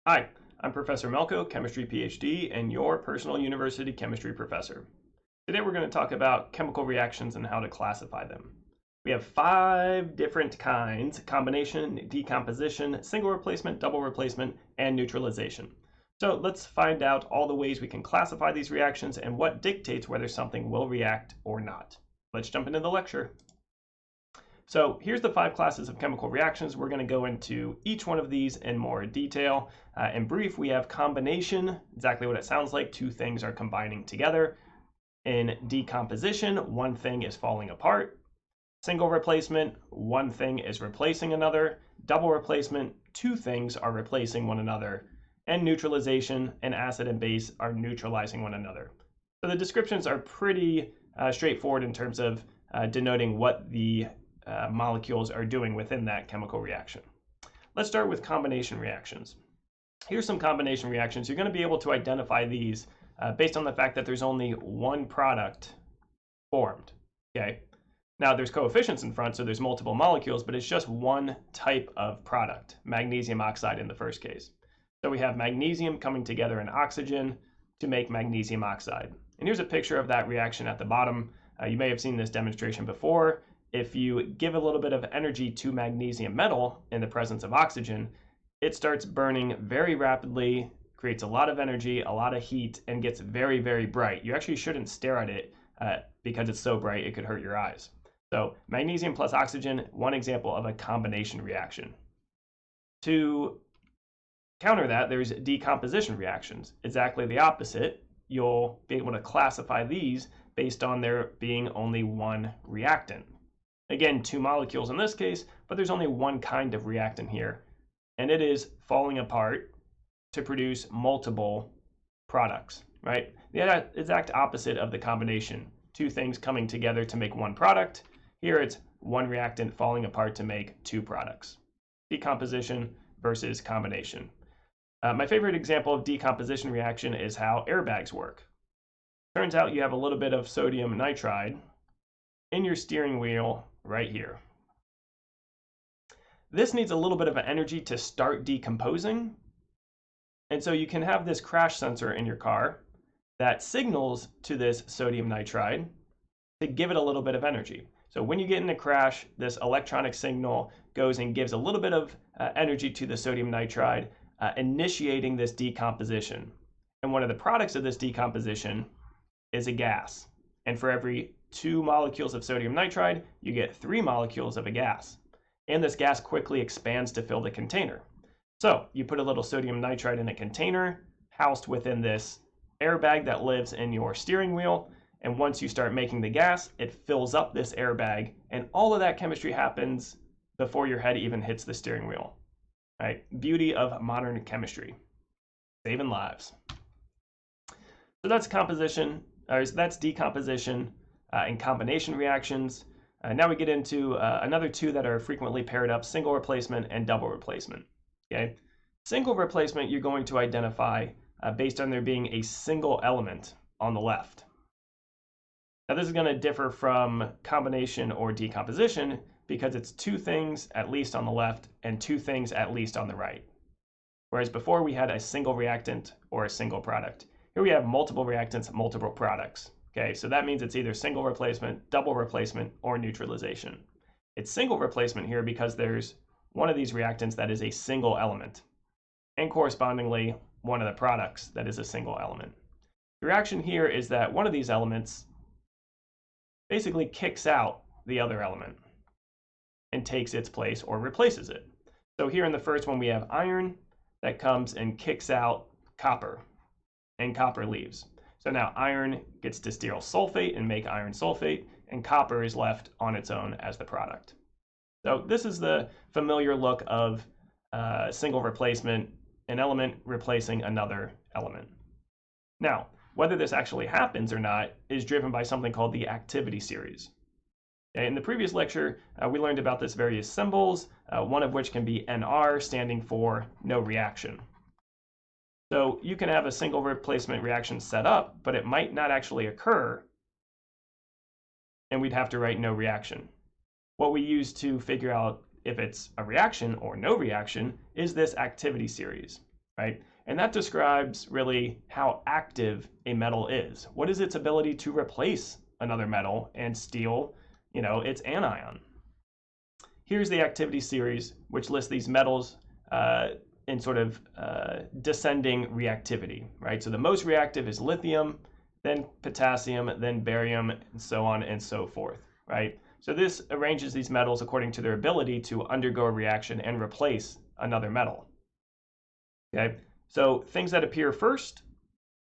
Hi, I'm Professor Melko, Chemistry PhD, and your personal university chemistry professor. Today we're going to talk about chemical reactions and how to classify them. We have 5 different kinds: combination, decomposition, single replacement, double replacement, and neutralization. So let's find out all the ways we can classify these reactions and what dictates whether something will react or not. Let's jump into the lecture. So here's the 5 classes of chemical reactions. We're going to go into each one of these in more detail. In brief, we have combination, exactly what it sounds like. 2 things are combining together. In decomposition, 1 thing is falling apart. Single replacement, 1 thing is replacing another. Double replacement, 2 things are replacing one another. And neutralization, an acid and base are neutralizing one another. So the descriptions are pretty straightforward in terms of denoting what the molecules are doing within that chemical reaction. Let's start with combination reactions. Here's some combination reactions. You're going to be able to identify these based on the fact that there's only 1 product formed. Okay. Now there's coefficients in front, so there's multiple molecules, but it's just 1 type of product, magnesium oxide in the first case. So we have magnesium coming together in oxygen to make magnesium oxide. And here's a picture of that reaction at the bottom. You may have seen this demonstration before. If you give a little bit of energy to magnesium metal in the presence of oxygen, it starts burning very rapidly, creates a lot of energy, a lot of heat, and gets very, very bright. You actually shouldn't stare at it because it's so bright it could hurt your eyes. So magnesium plus oxygen, 1 example of a combination reaction. To counter that, there's decomposition reactions. Exactly the opposite. You'll be able to classify these based on there being only 1 reactant. Again, 2 molecules in this case, but there's only 1 kind of reactant here, and it is falling apart to produce multiple products, right? The exact opposite of the combination. 2 things coming together to make 1 product. Here it's 1 reactant falling apart to make 2 products. Decomposition versus combination. My favorite example of decomposition reaction is how airbags work. Turns out you have a little bit of sodium nitride in your steering wheel right here. This needs a little bit of energy to start decomposing, and so you can have this crash sensor in your car that signals to this sodium nitride to give it a little bit of energy. So when you get in a crash, this electronic signal goes and gives a little bit of energy to the sodium nitride, initiating this decomposition. And one of the products of this decomposition is a gas. And for every 2 molecules of sodium nitride, you get 3 molecules of a gas. And this gas quickly expands to fill the container. So you put a little sodium nitride in a container housed within this airbag that lives in your steering wheel. And once you start making the gas, it fills up this airbag. And all of that chemistry happens before your head even hits the steering wheel. Right? Beauty of modern chemistry. Saving lives. So that's that's decomposition and combination reactions. Now we get into another 2 that are frequently paired up: single replacement and double replacement. Okay, single replacement you're going to identify based on there being a single element on the left. Now this is going to differ from combination or decomposition because it's 2 things at least on the left and 2 things at least on the right. Whereas before we had a single reactant or a single product. Here we have multiple reactants, multiple products. Okay, so that means it's either single replacement, double replacement, or neutralization. It's single replacement here because there's one of these reactants that is a single element, and correspondingly one of the products that is a single element. The reaction here is that one of these elements basically kicks out the other element and takes its place or replaces it. So here in the first one we have iron that comes and kicks out copper, and copper leaves. So now iron gets to steal sulfate and make iron sulfate, and copper is left on its own as the product. So this is the familiar look of single replacement, an element replacing another element. Now, whether this actually happens or not is driven by something called the activity series. In the previous lecture, we learned about this various symbols, one of which can be NR, standing for no reaction. So you can have a single replacement reaction set up, but it might not actually occur, and we'd have to write no reaction. What we use to figure out if it's a reaction or no reaction is this activity series. right? And that describes really how active a metal is. What is its ability to replace another metal and steal, its anion? Here's the activity series, which lists these metals in sort of descending reactivity, right? So the most reactive is lithium, then potassium, then barium, and so on and so forth, right? So this arranges these metals according to their ability to undergo a reaction and replace another metal. Okay, so things that appear first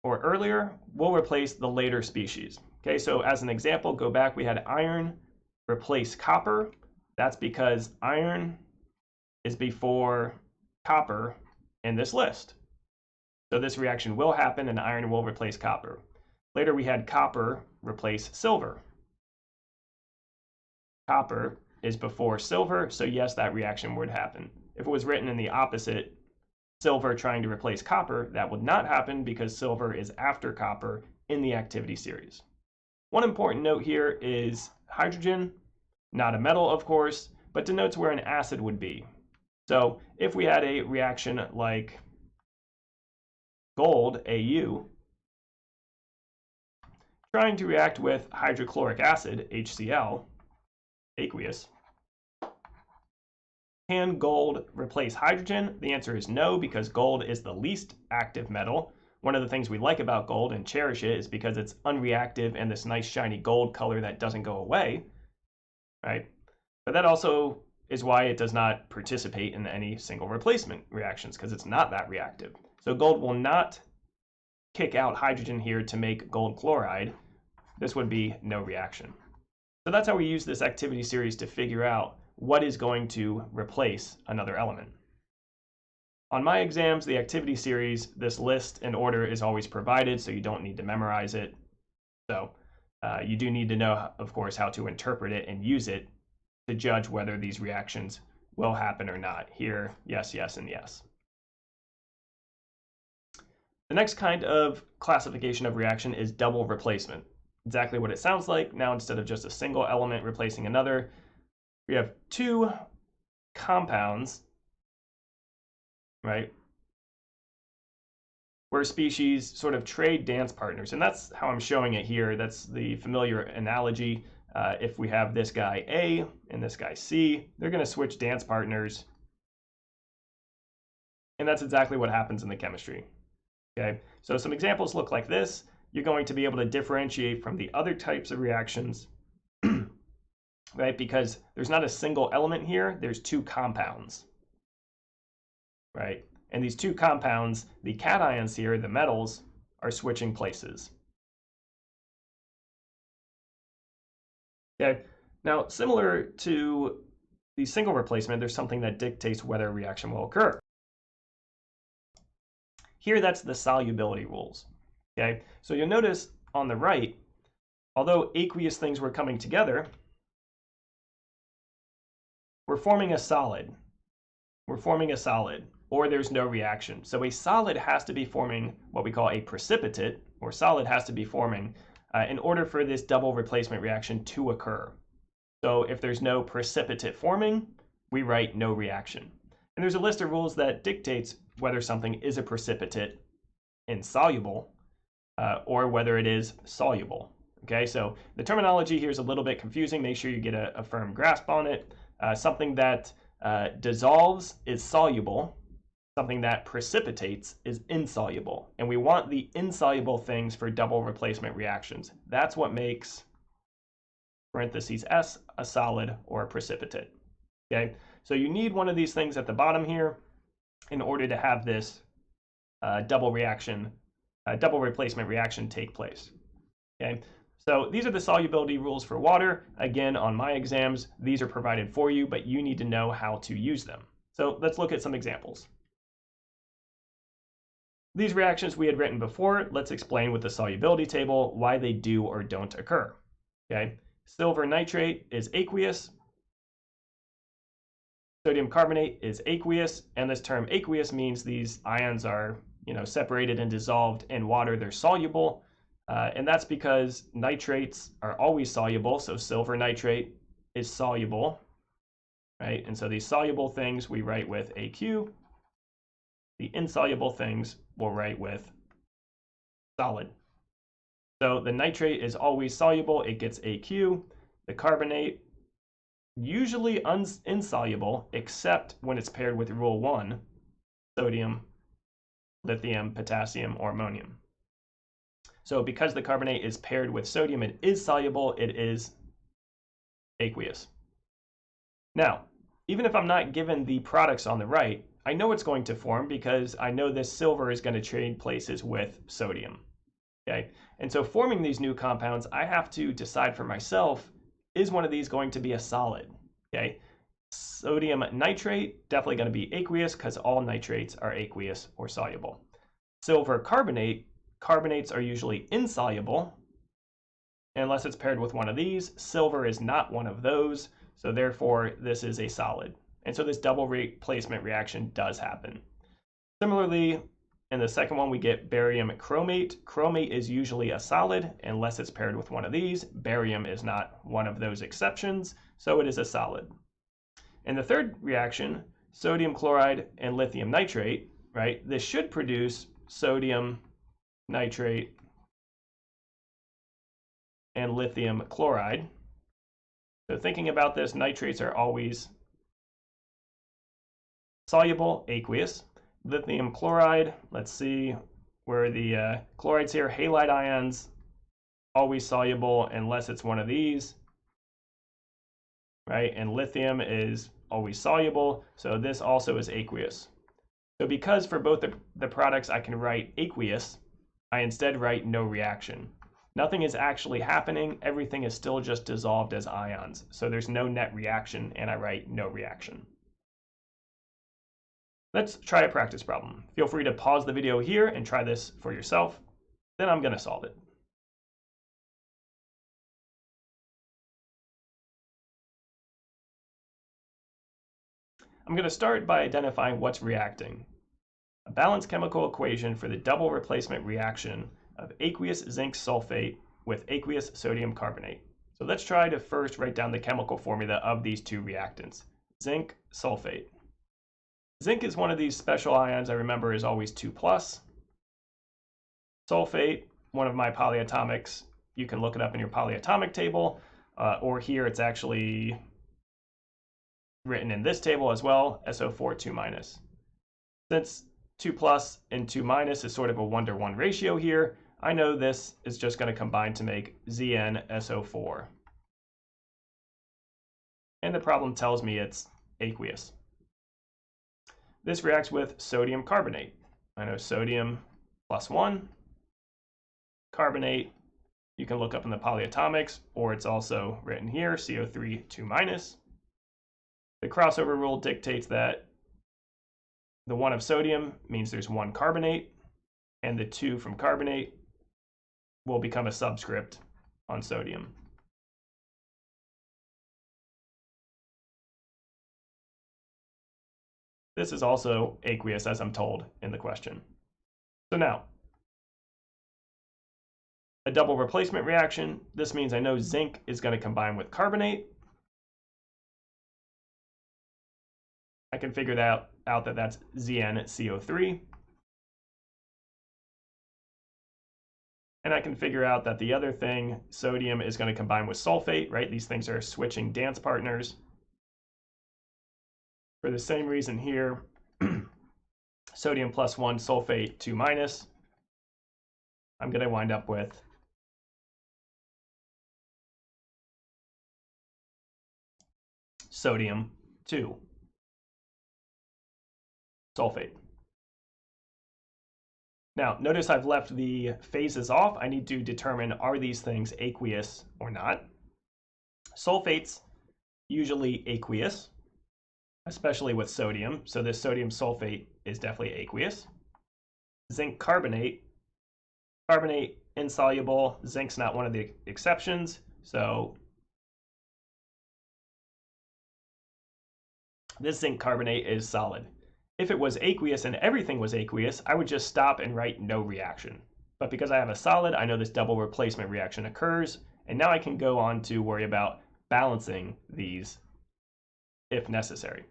or earlier will replace the later species. Okay, so as an example, go back, we had iron replace copper. That's because iron is before copper in this list. So this reaction will happen and iron will replace copper. Later we had copper replace silver. Copper is before silver, so yes, that reaction would happen. If it was written in the opposite, silver trying to replace copper, that would not happen because silver is after copper in the activity series. One important note here is hydrogen, not a metal of course, but denotes where an acid would be. So if we had a reaction like gold, Au, trying to react with hydrochloric acid, HCl, aqueous, can gold replace hydrogen? The answer is no, because gold is the least active metal. One of the things we like about gold and cherish it is because it's unreactive and this nice shiny gold color that doesn't go away, right? But that also is why it does not participate in any single replacement reactions, because it's not that reactive. So gold will not kick out hydrogen here to make gold chloride. This would be no reaction. So that's how we use this activity series to figure out what is going to replace another element. On my exams, the activity series, this list and order is always provided, so you don't need to memorize it. So you do need to know, of course, how to interpret it and use it to judge whether these reactions will happen or not. Here, yes, yes, and yes. The next kind of classification of reaction is double replacement. Exactly what it sounds like. Now, instead of just a single element replacing another, we have two compounds, right, where species sort of trade dance partners. And that's how I'm showing it here. That's the familiar analogy. If we have this guy A and this guy C, they're going to switch dance partners. And that's exactly what happens in the chemistry. Okay, so some examples look like this. You're going to be able to differentiate from the other types of reactions, right? Because there's not a single element here, there's two compounds, right? And these two compounds, the cations here, the metals, are switching places. Okay, now similar to the single replacement, there's something that dictates whether a reaction will occur. Here, that's the solubility rules. Okay, so you'll notice on the right, although aqueous things were coming together, we're forming a solid. We're forming a solid, or there's no reaction. So a solid has to be forming what we call a precipitate, or solid has to be forming in order for this double replacement reaction to occur. So if there's no precipitate forming, we write no reaction. And there's a list of rules that dictates whether something is a precipitate insoluble or whether it is soluble. Okay, so the terminology here is a little bit confusing. Make sure you get a firm grasp on it. Something that dissolves is soluble. Something that precipitates is insoluble. And we want the insoluble things for double replacement reactions. That's what makes, parentheses S, a solid or a precipitate. Okay, so you need one of these things at the bottom here in order to have this double replacement reaction take place. Okay, so these are the solubility rules for water. Again, on my exams, these are provided for you, but you need to know how to use them. So let's look at some examples. These reactions we had written before. Let's explain with the solubility table why they do or don't occur. Okay, silver nitrate is aqueous. Sodium carbonate is aqueous, and this term aqueous means these ions are, separated and dissolved in water. They're soluble, and that's because nitrates are always soluble. So silver nitrate is soluble, right? And so these soluble things we write with AQ. The insoluble things we'll write with solid. So the nitrate is always soluble, it gets AQ. The carbonate, usually insoluble, except when it's paired with rule 1, sodium, lithium, potassium, or ammonium. So because the carbonate is paired with sodium, it is soluble, it is aqueous. Now, even if I'm not given the products on the right, I know it's going to form because I know this silver is going to trade places with sodium. Okay, and so forming these new compounds, I have to decide for myself, is one of these going to be a solid? Okay, sodium nitrate, definitely going to be aqueous because all nitrates are aqueous or soluble. Silver carbonate, carbonates are usually insoluble unless it's paired with one of these. Silver is not one of those, so therefore this is a solid. And so this double replacement reaction does happen. Similarly, in the second one we get barium chromate. Chromate is usually a solid unless it's paired with one of these. Barium is not one of those exceptions, so it is a solid. In the third reaction, sodium chloride and lithium nitrate, right? This should produce sodium nitrate and lithium chloride. So thinking about this, nitrates are always soluble, aqueous. Lithium chloride, let's see where the chlorides here, halide ions, always soluble unless it's one of these, right? And lithium is always soluble, so this also is aqueous. So because for both the products I can write aqueous, I instead write no reaction. Nothing is actually happening, everything is still just dissolved as ions. So there's no net reaction, and I write no reaction. Let's try a practice problem. Feel free to pause the video here and try this for yourself. Then I'm going to solve it. I'm going to start by identifying what's reacting. A balanced chemical equation for the double replacement reaction of aqueous zinc sulfate with aqueous sodium carbonate. So let's try to first write down the chemical formula of these two reactants. Zinc sulfate. Zinc is one of these special ions I remember is always 2+. Sulfate, one of my polyatomics, you can look it up in your polyatomic table, or here it's actually written in this table as well, SO4 2-. Since 2+ and 2- is sort of a 1-to-1 ratio here, I know this is just going to combine to make ZnSO4. And the problem tells me it's aqueous. This reacts with sodium carbonate. I know sodium +1, carbonate, you can look up in the polyatomics, or it's also written here, CO3 2-. The crossover rule dictates that the 1 of sodium means there's 1 carbonate, and the 2 from carbonate will become a subscript on sodium. This is also aqueous, as I'm told in the question. So now, a double replacement reaction. This means I know zinc is going to combine with carbonate. I can figure out that that's ZnCO3. And I can figure out that the other thing, sodium, is going to combine with sulfate, right? These things are switching dance partners. For the same reason here, sodium +1, sulfate 2-. I'm going to wind up with sodium 2 sulfate. Now, notice I've left the phases off. I need to determine, are these things aqueous or not? Sulfates, usually aqueous, especially with sodium. So this sodium sulfate is definitely aqueous. Zinc carbonate, carbonate insoluble. Zinc's not one of the exceptions. So this zinc carbonate is solid. If it was aqueous and everything was aqueous, I would just stop and write no reaction. But because I have a solid, I know this double replacement reaction occurs, and now I can go on to worry about balancing these if necessary.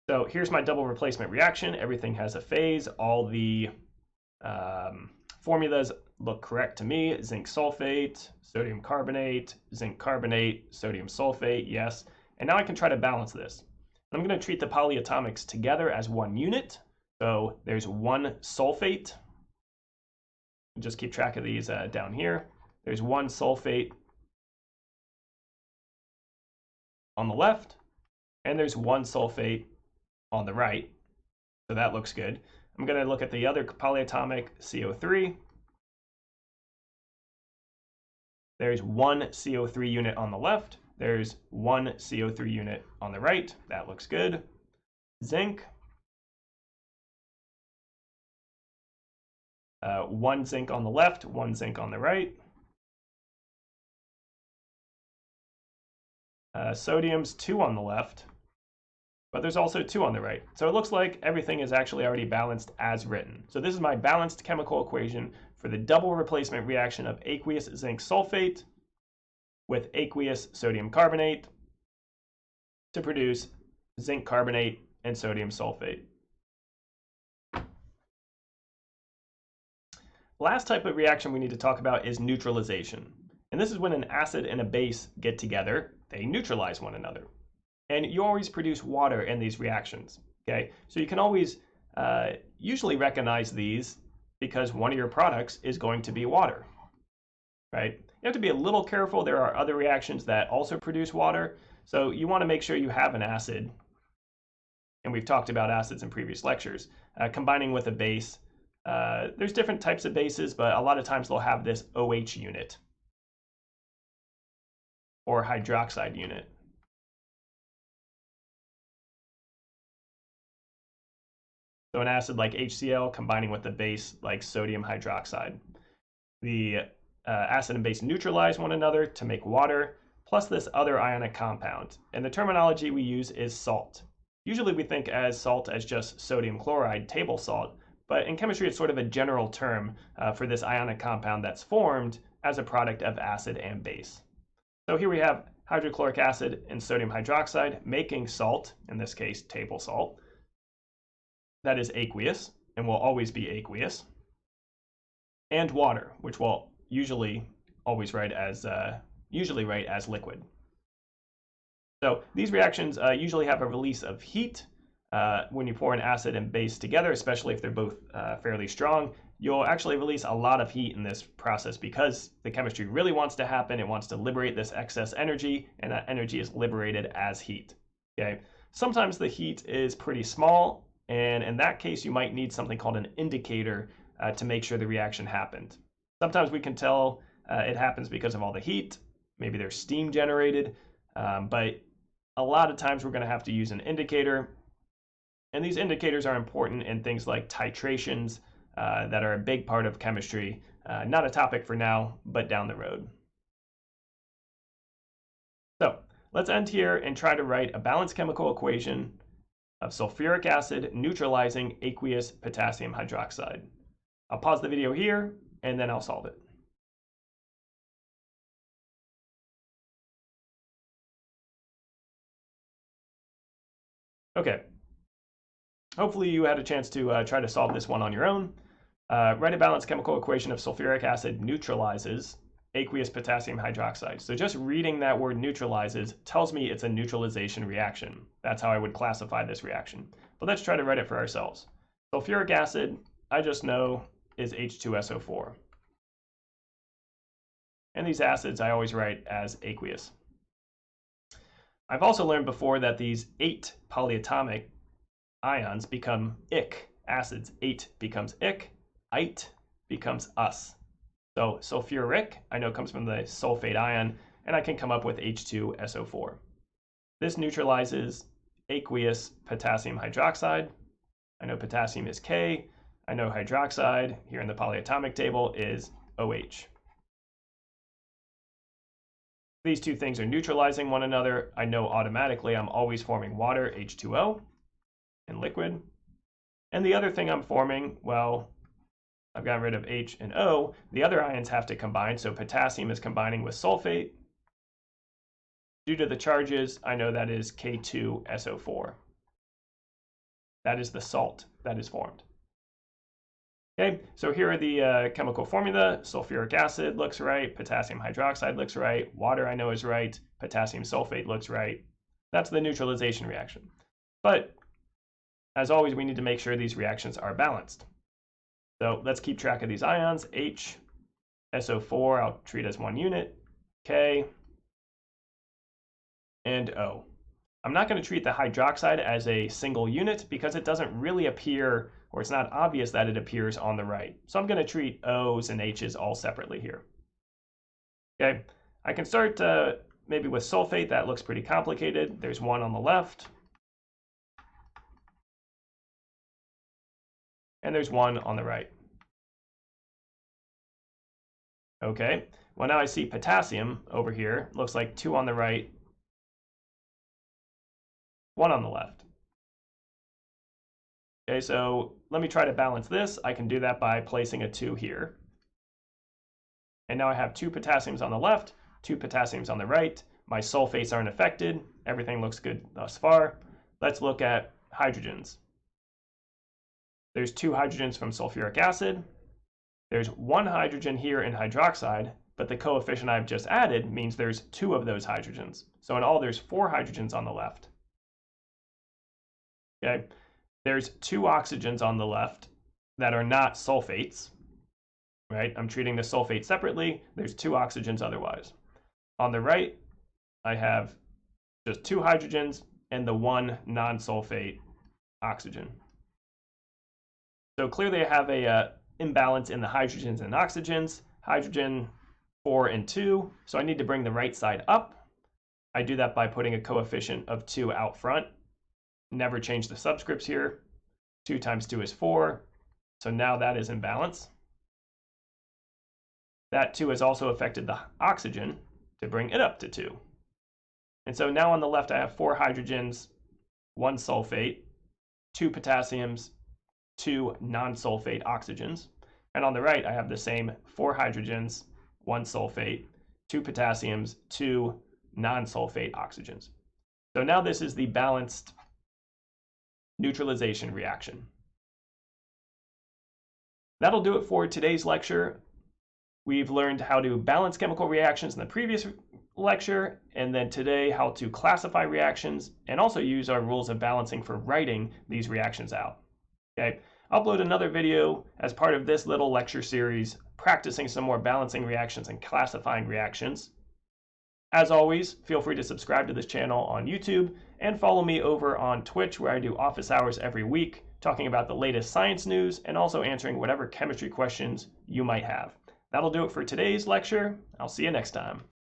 So here's my double replacement reaction. Everything has a phase. All the formulas look correct to me. Zinc sulfate, sodium carbonate, zinc carbonate, sodium sulfate, yes. And now I can try to balance this. I'm going to treat the polyatomics together as one unit. So there's one sulfate. Just keep track of these down here. There's one sulfate on the left, and there's one sulfate on the right. So that looks good. I'm going to look at the other polyatomic, CO3. There's one CO3 unit on the left. There's one CO3 unit on the right. That looks good. Zinc. One zinc on the left, one zinc on the right. Sodium's 2 on the left, but there's also 2 on the right. So it looks like everything is actually already balanced as written. So this is my balanced chemical equation for the double replacement reaction of aqueous zinc sulfate with aqueous sodium carbonate to produce zinc carbonate and sodium sulfate. Last type of reaction we need to talk about is neutralization. And this is when an acid and a base get together, they neutralize one another. And you always produce water in these reactions, okay? So you can always usually recognize these because one of your products is going to be water, right? You have to be a little careful. There are other reactions that also produce water. So you want to make sure you have an acid, and we've talked about acids in previous lectures, combining with a base. There's different types of bases, but a lot of times they'll have this OH unit or hydroxide unit. So an acid like HCl combining with a base like sodium hydroxide. The acid and base neutralize one another to make water, plus this other ionic compound. And the terminology we use is salt. Usually we think as salt as just sodium chloride, table salt, but in chemistry it's sort of a general term for this ionic compound that's formed as a product of acid and base. So here we have hydrochloric acid and sodium hydroxide making salt, in this case table salt. That is aqueous and will always be aqueous. And water, which we'll usually always write as liquid. So these reactions usually have a release of heat when you pour an acid and base together, especially if they're both fairly strong. You'll actually release a lot of heat in this process because the chemistry really wants to happen. It wants to liberate this excess energy, and that energy is liberated as heat. Okay. Sometimes the heat is pretty small, and in that case, you might need something called an indicator to make sure the reaction happened. Sometimes we can tell it happens because of all the heat. Maybe there's steam generated, but a lot of times we're going to have to use an indicator. And these indicators are important in things like titrations that are a big part of chemistry. Not a topic for now, but down the road. So let's end here and try to write a balanced chemical equation of sulfuric acid neutralizing aqueous potassium hydroxide. I'll pause the video here and then I'll solve it. Okay. Hopefully you had a chance to try to solve this one on your own. Write a balanced chemical equation of sulfuric acid neutralizes aqueous potassium hydroxide. So just reading that word neutralizes tells me it's a neutralization reaction. That's how I would classify this reaction. But let's try to write it for ourselves. Sulfuric acid, I just know, is H2SO4. And these acids I always write as aqueous. I've also learned before that these 8 polyatomic ions become ic acids. 8 becomes ic, ite becomes us. So sulfuric, I know comes from the sulfate ion, and I can come up with H2SO4. This neutralizes aqueous potassium hydroxide. I know potassium is K. I know hydroxide, here in the polyatomic table, is OH. These two things are neutralizing one another. I know automatically I'm always forming water, H2O, and liquid. And the other thing I'm forming, well, I've gotten rid of H and O. The other ions have to combine, so potassium is combining with sulfate. Due to the charges, I know that is K2SO4. That is the salt that is formed. Okay, so here are the chemical formula. Sulfuric acid looks right, potassium hydroxide looks right, water I know is right, potassium sulfate looks right. That's the neutralization reaction. But as always, we need to make sure these reactions are balanced. So let's keep track of these ions. H, SO4, I'll treat as one unit, K, and O. I'm not going to treat the hydroxide as a single unit because it doesn't really appear, or it's not obvious that it appears on the right. So I'm going to treat O's and H's all separately here. Okay, I can start maybe with sulfate. That looks pretty complicated. There's one on the left. And there's one on the right. Okay, well now I see potassium over here. Looks like two on the right, one on the left. Okay, so let me try to balance this. I can do that by placing a 2 here. And now I have 2 potassiums on the left, 2 potassiums on the right. My sulfates aren't affected. Everything looks good thus far. Let's look at hydrogens. There's 2 hydrogens from sulfuric acid. There's 1 hydrogen here in hydroxide, but the coefficient I've just added means there's 2 of those hydrogens. So in all, there's 4 hydrogens on the left. Okay, there's 2 oxygens on the left that are not sulfates, right? I'm treating the sulfate separately. There's 2 oxygens otherwise. On the right, I have just 2 hydrogens and the 1 non-sulfate oxygen. So clearly I have a imbalance in the hydrogens and oxygens. Hydrogen 4 and 2, so I need to bring the right side up. I do that by putting a coefficient of 2 out front. Never change the subscripts here. 2 times 2 is 4, so now that is in balance. That 2 has also affected the oxygen to bring it up to 2. And so now on the left I have 4 hydrogens, 1 sulfate, 2 potassiums, 2 non-sulfate oxygens. And on the right, I have the same 4 hydrogens, 1 sulfate, 2 potassiums, 2 non-sulfate oxygens. So now this is the balanced neutralization reaction. That'll do it for today's lecture. We've learned how to balance chemical reactions in the previous lecture, and then today how to classify reactions and also use our rules of balancing for writing these reactions out. Okay, I'll upload another video as part of this little lecture series, practicing some more balancing reactions and classifying reactions. As always, feel free to subscribe to this channel on YouTube and follow me over on Twitch, where I do office hours every week, talking about the latest science news and also answering whatever chemistry questions you might have. That'll do it for today's lecture. I'll see you next time.